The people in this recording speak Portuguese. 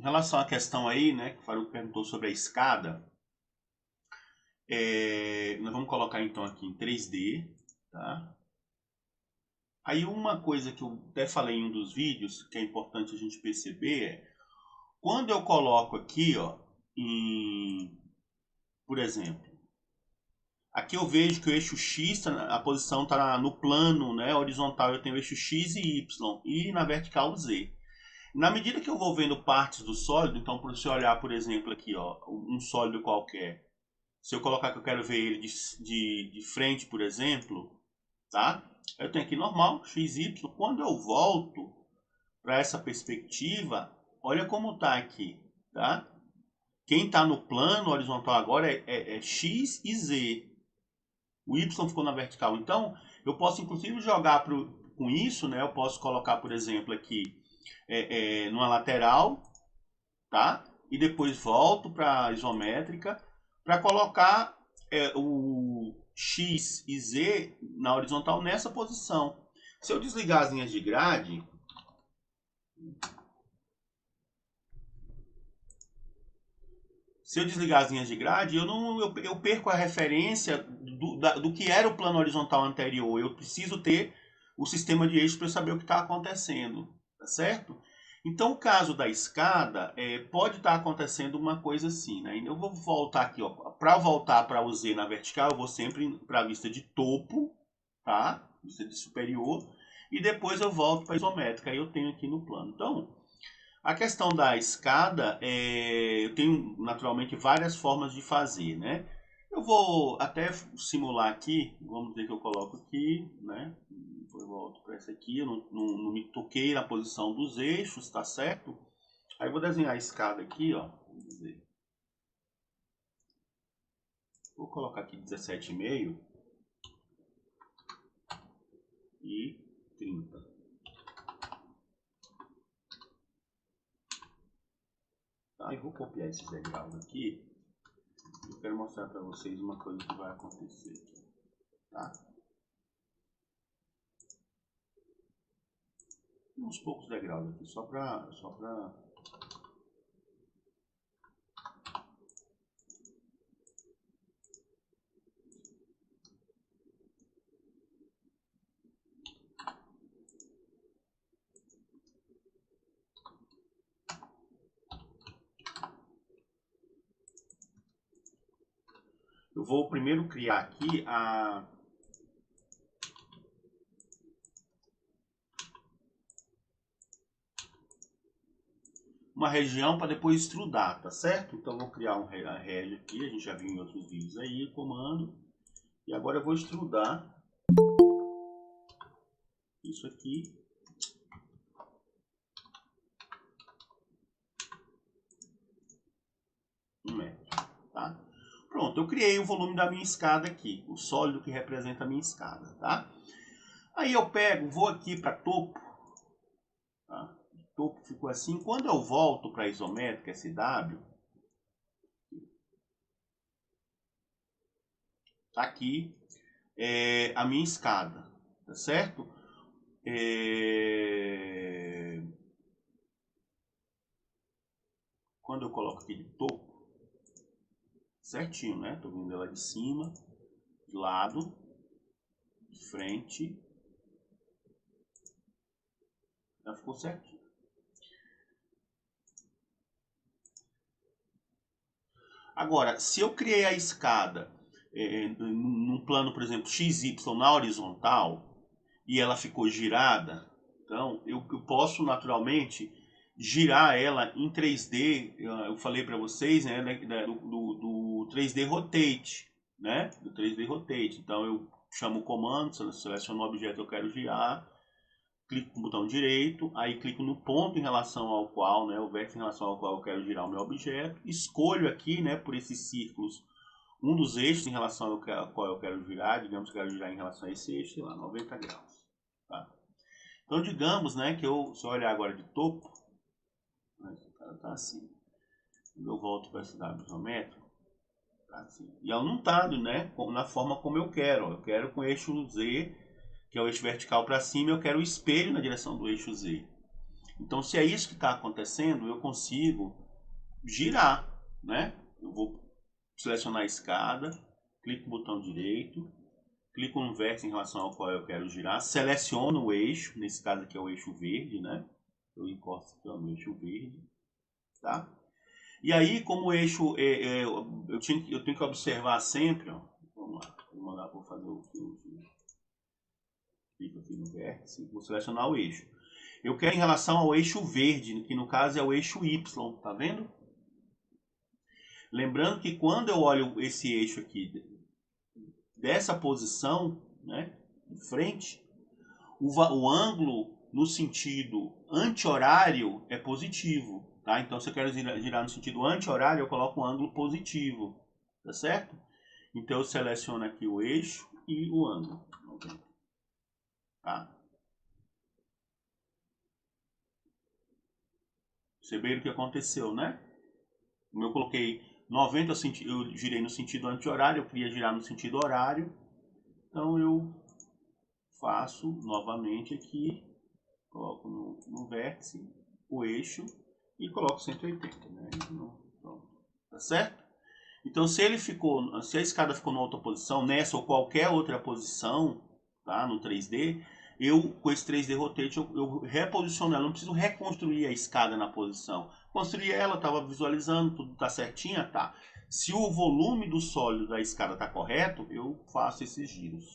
relação à questão aí, né, que o Faruco perguntou sobre a escada, nós vamos colocar então aqui em 3D, tá? Aí uma coisa que eu até falei em um dos vídeos, que é importante a gente perceber, é quando eu coloco aqui, ó, por exemplo, aqui eu vejo que o eixo X, a posição está no plano, né, horizontal, eu tenho o eixo X e Y, e na vertical Z. Na medida que eu vou vendo partes do sólido, então para você olhar, por exemplo, aqui, ó, um sólido qualquer, se eu colocar que eu quero ver ele de frente, por exemplo, tá? Eu tenho aqui normal, x, y. Quando eu volto para essa perspectiva, olha como está aqui, tá? Quem está no plano horizontal agora é x e z. O y ficou na vertical. Então, eu posso inclusive jogar com isso, né? Eu posso colocar, por exemplo, aqui numa lateral, tá? E depois volto para a isométrica para colocar o X e Z na horizontal nessa posição. Se eu desligar as linhas de grade, eu perco a referência do que era o plano horizontal anterior. Eu preciso ter o sistema de eixos para saber o que está acontecendo, tá certo? Então, o caso da escada, pode estar acontecendo uma coisa assim, né? Eu vou voltar aqui, ó. Para voltar para o Z na vertical, eu vou sempre para a vista de topo, tá? Vista de superior. E depois eu volto para a isométrica. Aí eu tenho aqui no plano. Então, a questão da escada, eu tenho naturalmente várias formas de fazer, né? Eu vou até simular aqui, vamos dizer que eu coloco aqui, né? Depois eu volto para essa aqui, eu não me toquei na posição dos eixos, tá certo? Aí eu vou desenhar a escada aqui, ó. Vou colocar aqui 17,5 e 30. Tá, eu vou copiar esses degraus aqui. Eu quero mostrar para vocês uma coisa que vai acontecer aqui, tá? Uns poucos degraus aqui, só para eu vou primeiro criar aqui uma região para depois extrudar, tá certo? Então eu vou criar uma rege aqui, a gente já viu em outros vídeos aí, o comando. E agora eu vou extrudar isso aqui. Tá? Pronto, eu criei o volume da minha escada aqui, o sólido que representa a minha escada, tá? Aí eu pego, vou aqui para topo, tá? O topo ficou assim. Quando eu volto para a isométrica SW, tá aqui a minha escada, tá certo? Quando eu coloco aqui de topo, certinho, né? Tô vendo ela de cima, de lado, de frente. Já ficou certinho. Agora, se eu criei a escada num plano, por exemplo, XY na horizontal, e ela ficou girada, então eu posso naturalmente girar ela em 3D. Eu falei para vocês, né, do 3D Rotate, né? Do 3D Rotate. Então eu chamo o comando, seleciono o objeto que eu quero girar, clico com o botão direito, aí clico no ponto em relação ao qual, né, o vértice em relação ao qual eu quero girar o meu objeto, escolho aqui, né, por esses círculos, um dos eixos em relação ao qual eu quero girar, digamos que eu quero girar em relação a esse eixo, sei lá, 90 graus. Tá? Então, digamos, né, que se eu olhar agora de topo, o cara tá assim. Quando eu volto para esse dado isométrico, tá assim. E ela não tá, né, na forma como eu quero. Eu quero com o eixo Z, que é o eixo vertical para cima, eu quero o espelho na direção do eixo Z. Então, se é isso que está acontecendo, eu consigo girar, né? Eu vou selecionar a escada, clico no botão direito, clico no vértice em relação ao qual eu quero girar, seleciono o eixo, nesse caso aqui é o eixo verde, né? Eu encosto aqui no eixo verde, tá? E aí, como o eixo, eu tenho que observar sempre, ó, vamos lá, vou fazer o clico aqui no vértice, vou selecionar o eixo. Eu quero em relação ao eixo verde, que no caso é o eixo Y, tá vendo? Lembrando que quando eu olho esse eixo aqui dessa posição, né, de frente, o ângulo no sentido anti-horário é positivo, tá? Então, se eu quero girar no sentido anti-horário, eu coloco um ângulo positivo, tá certo? Então, eu seleciono aqui o eixo e o ângulo, tá? Perceberam o que aconteceu, né? Como eu coloquei 90, eu girei no sentido anti-horário, eu queria girar no sentido horário, então eu faço novamente aqui, coloco no vértice o eixo e coloco 180, né? Então, tá certo? Então, se a escada ficou em outra posição, nessa ou qualquer outra posição, tá? No 3D, eu com esse 3D Rotate eu reposiciono ela, não preciso reconstruir a escada na posição. Construí ela, estava visualizando, tudo tá certinho, tá? Se o volume do sólido da escada está correto, eu faço esses giros.